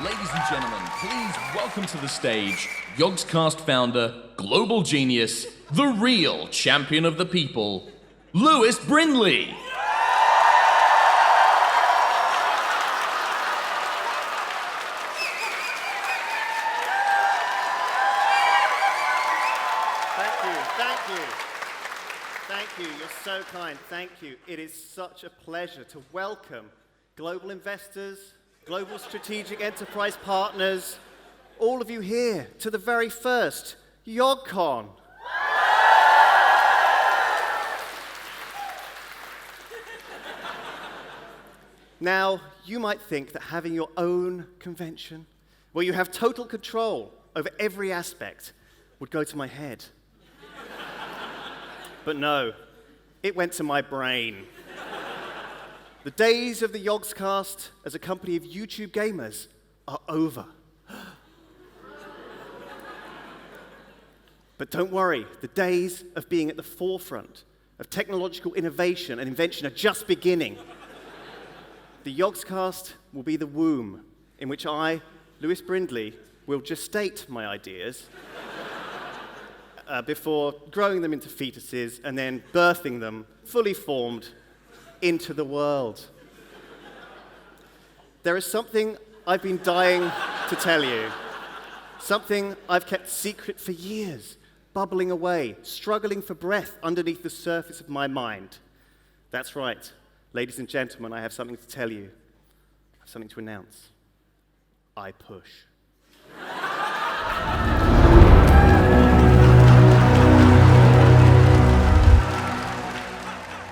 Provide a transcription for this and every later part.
Ladies and gentlemen, please welcome to the stage Yogscast founder, global genius, the real champion of the people, Lewis Brindley. Thank you. You're so kind. Thank you. It is such a pleasure to welcome global investors, global strategic enterprise partners, all of you here to the very first YogCon. Now, you might think that having your own convention, where you have total control over every aspect, would go to my head. But no, it went to my brain. The days of the Yogscast as a company of YouTube gamers are over. But don't worry, the days of being at the forefront of technological innovation and invention are just beginning. The Yogscast will be the womb in which I, Lewis Brindley, will gestate my ideas before growing them into fetuses and then birthing them, fully formed, into the world. There is something I've been dying to tell you, something I've kept secret for years, bubbling away, struggling for breath underneath the surface of my mind. That's right, ladies and gentlemen, I have something to tell you. I have something to announce. I push.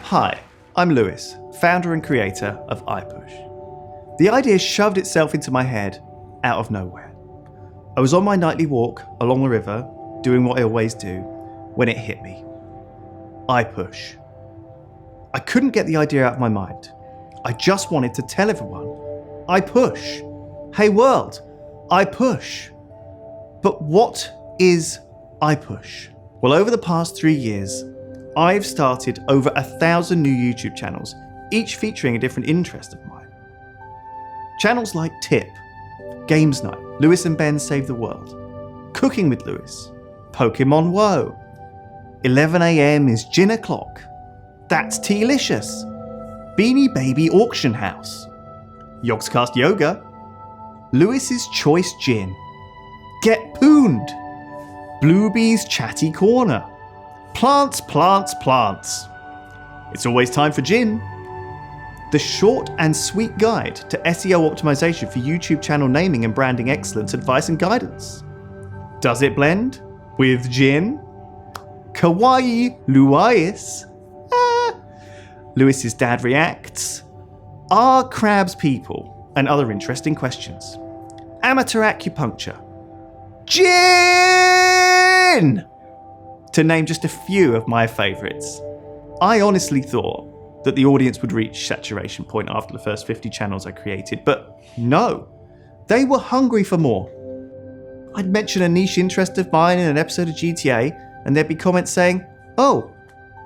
Hi, I'm Lewis, founder and creator of iPush. The idea shoved itself into my head out of nowhere. I was on my nightly walk along the river, doing what I always do, when it hit me. iPush. I couldn't get the idea out of my mind. I just wanted to tell everyone, I push. Hey world, I push. But what is iPush? Well, over the past 3 years, I've started over 1,000 new YouTube channels, each featuring a different interest of mine. Channels like Tip, Games Night, Lewis and Ben Save the World, Cooking with Lewis, Pokemon Woe, 11 AM is Gin O'Clock, That's Tealicious, Beanie Baby Auction House, Yogscast Yoga, Lewis's Choice Gin, Get Pooned, Bluebee's Chatty Corner, Plants, Plants, Plants. It's always time for gin. The short and sweet guide to SEO optimization for YouTube channel naming and branding excellence, advice and guidance. Does it blend with gin? Kawaii Luis. Lewis's dad reacts. Are crabs people? And other interesting questions. Amateur acupuncture. Gin! To name just a few of my favourites. I honestly thought that the audience would reach saturation point after the first 50 channels I created, but no, they were hungry for more. I'd mention a niche interest of mine in an episode of GTA, and there'd be comments saying, oh,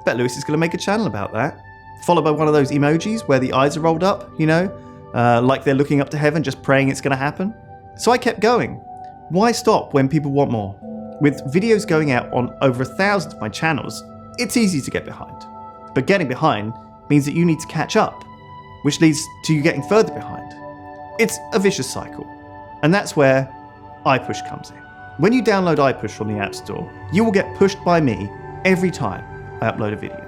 bet Lewis is going to make a channel about that. Followed by one of those emojis where the eyes are rolled up, like they're looking up to heaven just praying it's going to happen. So I kept going. Why stop when people want more? With videos going out on over 1,000 of my channels, it's easy to get behind. But getting behind means that you need to catch up, which leads to you getting further behind. It's a vicious cycle, and that's where iPush comes in. When you download iPush from the App Store, you will get pushed by me every time I upload a video.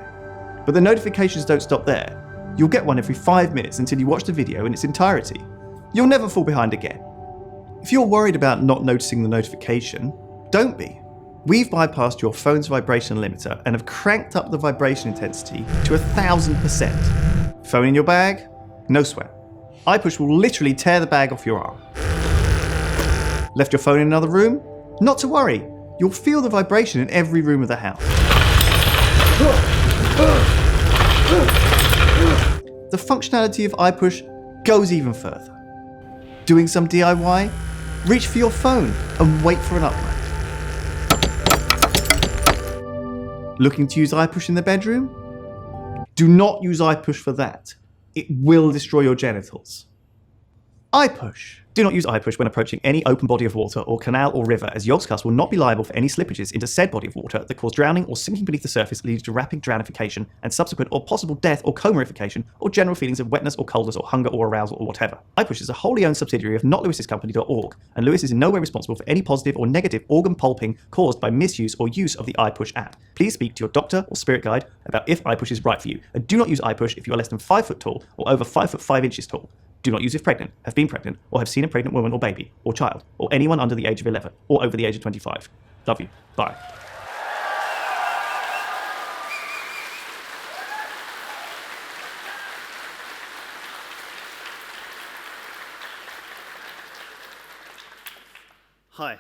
But the notifications don't stop there. You'll get one every 5 minutes until you watch the video in its entirety. You'll never fall behind again. If you're worried about not noticing the notification, don't be. We've bypassed your phone's vibration limiter and have cranked up the vibration intensity to 1,000%. Phone in your bag? No sweat. iPush will literally tear the bag off your arm. Left your phone in another room? Not to worry. You'll feel the vibration in every room of the house. The functionality of iPush goes even further. Doing some DIY? Reach for your phone and wait for an upload. Looking to use iPush in the bedroom? Do not use iPush for that. It will destroy your genitals. iPush. Do not use iPush when approaching any open body of water or canal or river, as Yogscast will not be liable for any slippages into said body of water that cause drowning or sinking beneath the surface, leading to rapid drownification and subsequent or possible death or comaification, or general feelings of wetness or coldness or hunger or arousal or whatever. iPush is a wholly owned subsidiary of notlewisescompany.org, and Lewis is in no way responsible for any positive or negative organ pulping caused by misuse or use of the iPush app. Please speak to your doctor or spirit guide about if iPush is right for you, and do not use iPush if you are less than 5 foot tall or over 5 foot 5 inches tall. Do not use if pregnant, have been pregnant, or have seen a pregnant woman or baby, or child, or anyone under the age of 11, or over the age of 25. Love you. Bye. Hi,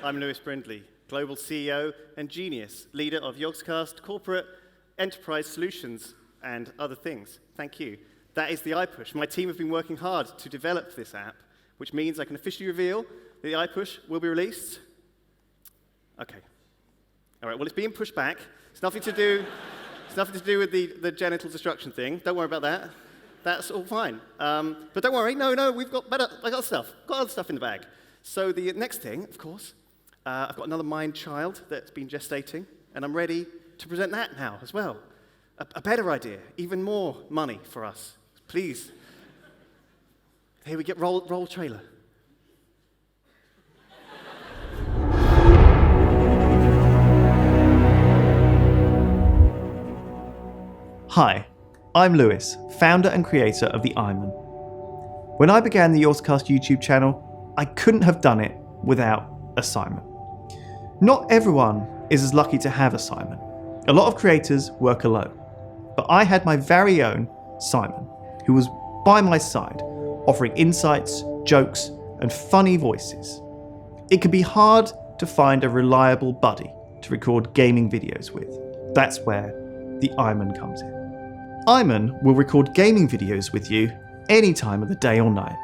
I'm Lewis Brindley, Global CEO and Genius, leader of Yogscast Corporate Enterprise Solutions and other things. Thank you. That is the iPush. My team have been working hard to develop this app, which means I can officially reveal that the iPush will be released. Okay. All right, well, it's being pushed back. It's nothing to do with the genital destruction thing. Don't worry about that. That's all fine. But don't worry, no, we've got better, I got stuff. Got other stuff in the bag. So the next thing, of course, I've got another mind child that's been gestating, and I'm ready to present that now as well. A better idea, even more money for us. Please. Here we get roll trailer. Hi, I'm Lewis, founder and creator of the Iman. When I began the Yogscast YouTube channel, I couldn't have done it without a Simon. Not everyone is as lucky to have a Simon. A lot of creators work alone. But I had my very own Simon, who was by my side, offering insights, jokes, and funny voices. It can be hard to find a reliable buddy to record gaming videos with. That's where the Iman comes in. Iman will record gaming videos with you any time of the day or night.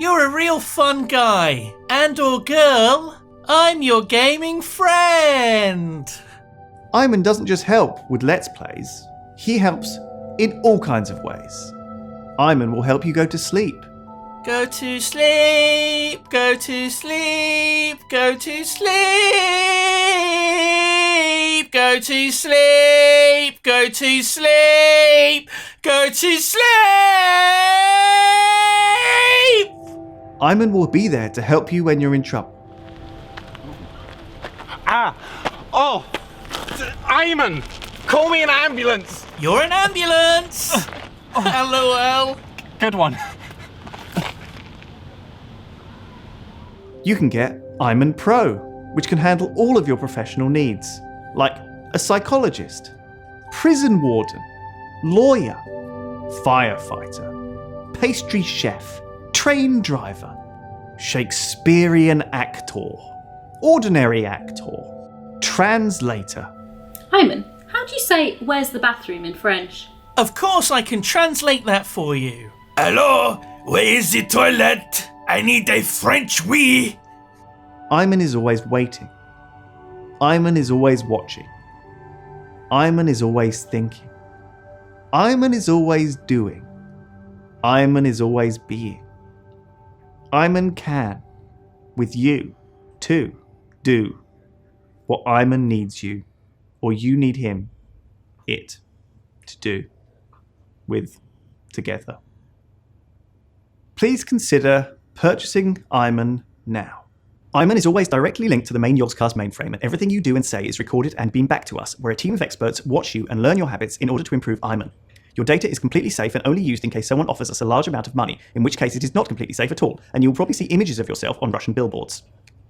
You're a real fun guy. And or girl, I'm your gaming friend. Iman doesn't just help with Let's Plays, he helps in all kinds of ways. Iman will help you go to sleep. Go to sleep, go to sleep, go to sleep, go to sleep, go to sleep, go to sleep. Iman will be there to help you when you're in trouble. Iman! Call me an ambulance! You're an ambulance. LOL. Good one. You can get Iman Pro, which can handle all of your professional needs, like a psychologist, prison warden, lawyer, firefighter, pastry chef, train driver, Shakespearean actor, ordinary actor, translator. Hyman, how do you say "where's the bathroom" in French? Of course I can translate that for you. Hello, where is the toilet? I need a French wee. Iman is always waiting. Iman is always watching. Iman is always thinking. Iman is always doing. Iman is always being. Iman can, with you, too, do what Iman needs you, or you need him, it, to do, with, together. Please consider purchasing Iman now. Iman is always directly linked to the main Yogscast mainframe, and everything you do and say is recorded and beamed back to us, where a team of experts watch you and learn your habits in order to improve Iman. Your data is completely safe and only used in case someone offers us a large amount of money, in which case it is not completely safe at all, and you will probably see images of yourself on Russian billboards.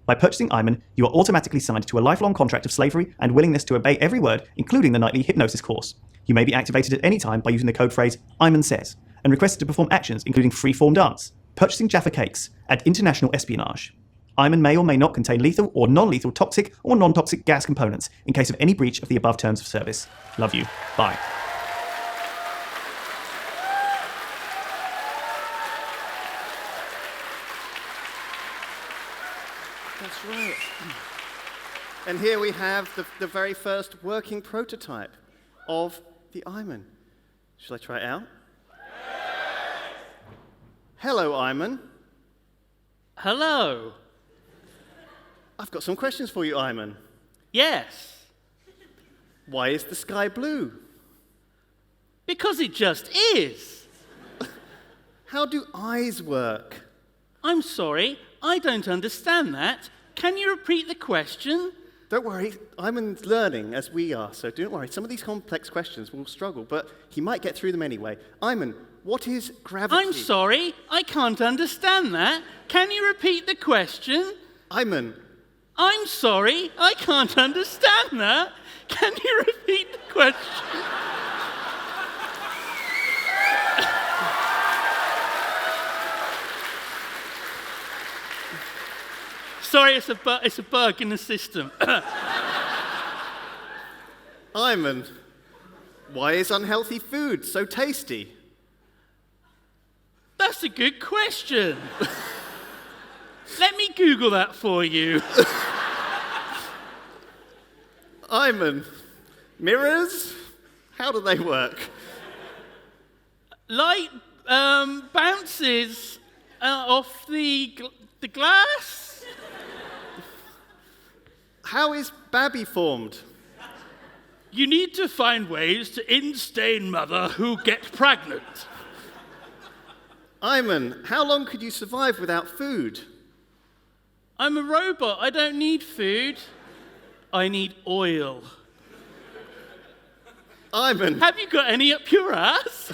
By purchasing Iman, you are automatically signed to a lifelong contract of slavery and willingness to obey every word, including the nightly hypnosis course. You may be activated at any time by using the code phrase Iman says, and requested to perform actions including free-form dance, purchasing Jaffa cakes, and international espionage. Iman may or may not contain lethal or non-lethal toxic or non-toxic gas components in case of any breach of the above terms of service. Love you. Bye. That's right. And here we have the very first working prototype of the Iman. Shall I try it out? Hello, Iman. Hello. I've got some questions for you, Iman. Yes. Why is the sky blue? Because it just is. How do eyes work? I'm sorry, I don't understand that. Can you repeat the question? Don't worry, Iman's learning as we are, so don't worry. Some of these complex questions will struggle, but he might get through them anyway. Iman, what is gravity? I'm sorry, I can't understand that. Can you repeat the question? Iman. I'm sorry, I can't understand that. Can you repeat the question? Sorry, it's a bug in the system. Iman, why is unhealthy food so tasty? That's a good question. Let me Google that for you. Iman, mirrors? How do they work? Light bounces off the glass. How is Babby formed? You need to find ways to instain mother who get pregnant. Iman, how long could you survive without food? I'm a robot. I don't need food. I need oil. Iman. Have you got any up your ass?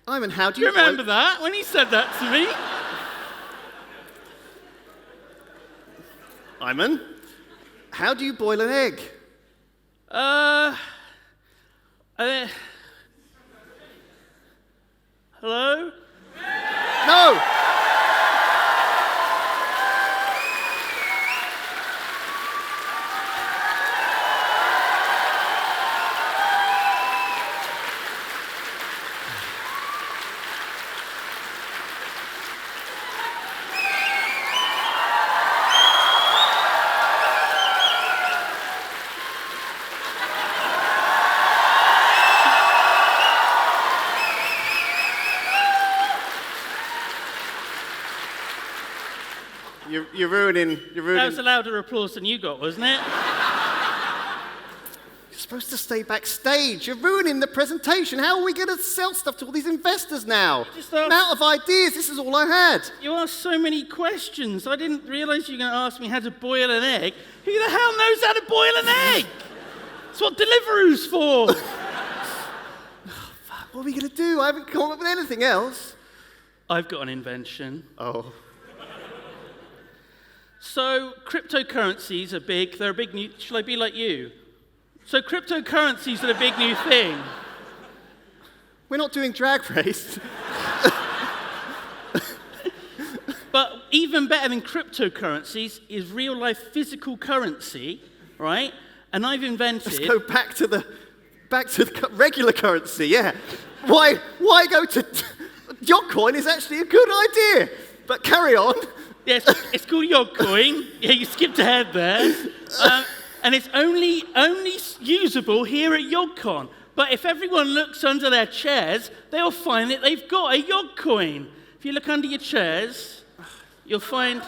Iman, how do Do you you remember that when he said that to me? Iman, how do you boil an egg? Hello? No! You're ruining. That was a louder applause than you got, wasn't it? You're supposed to stay backstage. You're ruining the presentation. How are we going to sell stuff to all these investors now? I'm out of ideas. This is all I had. You asked so many questions. I didn't realise you were going to ask me how to boil an egg. Who the hell knows how to boil an egg? That's what Deliveroo's for. What are we going to do? I haven't come up with anything else. I've got an invention. Oh. So cryptocurrencies are big. They're a big new... Shall I be like you? So cryptocurrencies are a big new thing. We're not doing Drag Race. But even better than cryptocurrencies is real-life physical currency, right? And I've invented... Let's go back to the regular currency, yeah. Why go to... YogCon is actually a good idea. But carry on. Yes, it's called YogCoin. Yeah, you skipped ahead there. And it's only usable here at YogCon. But if everyone looks under their chairs, they'll find that they've got a YogCoin. If you look under your chairs, you'll find...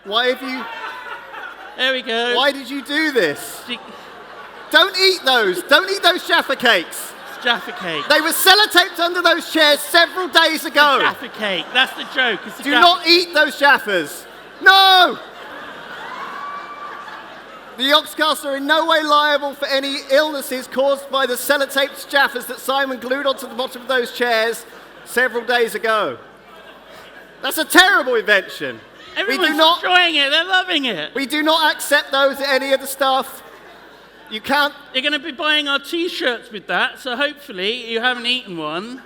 Why have you... There we go. Why did you do this? Don't eat those. Don't eat those Jaffa cakes. It's Jaffa cake. They were sellotaped under those chairs several days ago. Jaffa cake. That's the joke. It's Do not eat those Jaffas. No! The Yogscast are in no way liable for any illnesses caused by the sellotaped Jaffas that Simon glued onto the bottom of those chairs several days ago. That's a terrible invention. Everyone's enjoying it. They're loving it. We do not accept those at any of the stuff. You can't... You're going to be buying our T-shirts with that, so hopefully you haven't eaten one.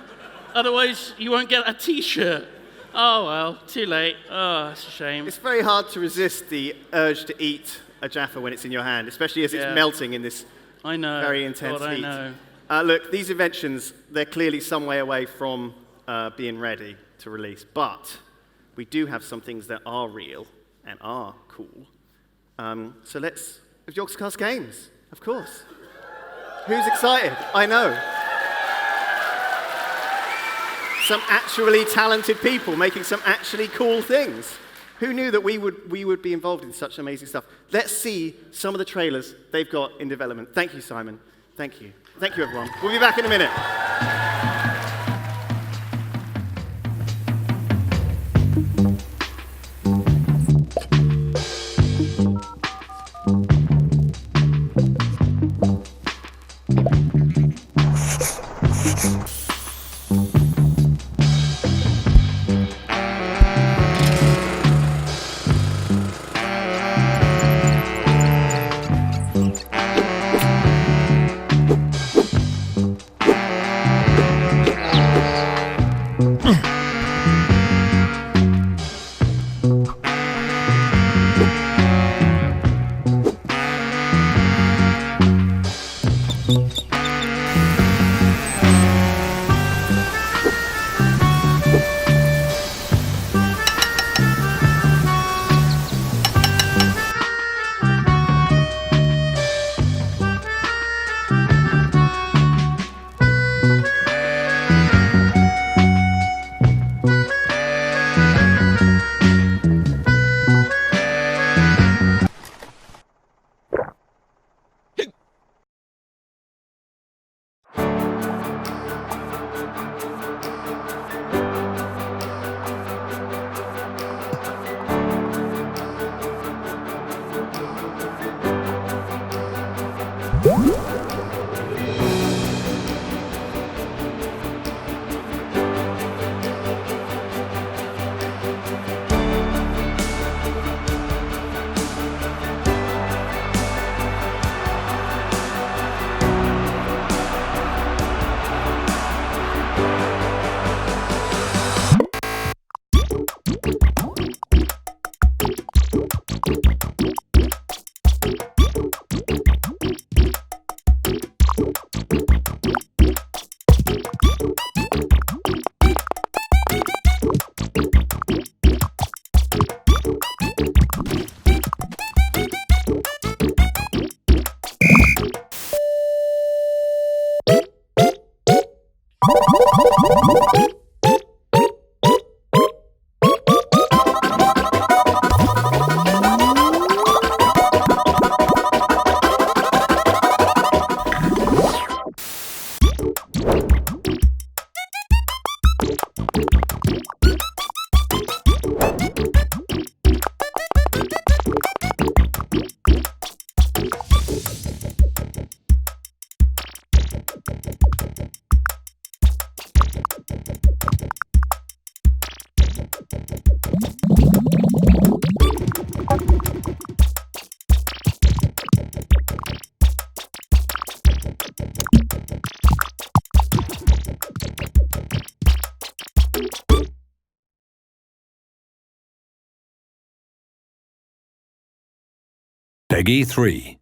Otherwise, you won't get a T-shirt. Oh, well, too late. Oh, that's a shame. It's very hard to resist the urge to eat a Jaffa when it's in your hand, especially as it's melting in this very intense heat. I know. Look, these inventions, they're clearly some way away from being ready to release, but we do have some things that are real and are cool. So let's... Yogscast Games, of course. Who's excited? I know. Some actually talented people making some actually cool things. Who knew that we would be involved in such amazing stuff? Let's see some of the trailers they've got in development. Thank you, Simon. Thank you. Thank you, everyone. We'll be back in a minute. Peggy 3.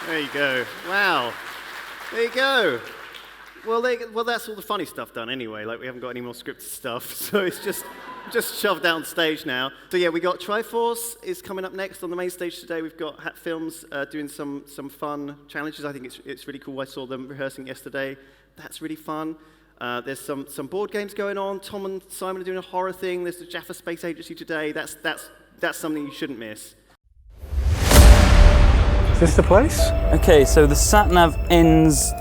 There you go. Wow. There you go. Well, that's all the funny stuff done anyway. Like, we haven't got any more scripted stuff, so it's just shoved down stage now. So yeah, we got Triforce is coming up next on the main stage today. We've got Hat Films doing some fun challenges. I think it's really cool. I saw them rehearsing yesterday. That's really fun. There's some board games going on. Tom and Simon are doing a horror thing. There's the Jaffa Space Agency today. That's something you shouldn't miss. Is this the place? Okay, so the sat-nav ends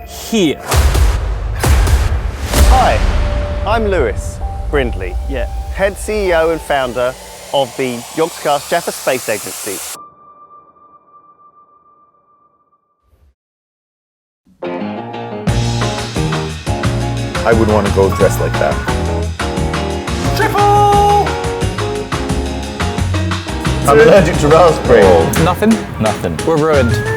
here. Hi, I'm Lewis Brindley, head CEO and founder of the Yogscast Jaffa Space Agency. I would want to go dressed like that. Triple! I'm allergic to raspberry. Nothing? Nothing. We're ruined.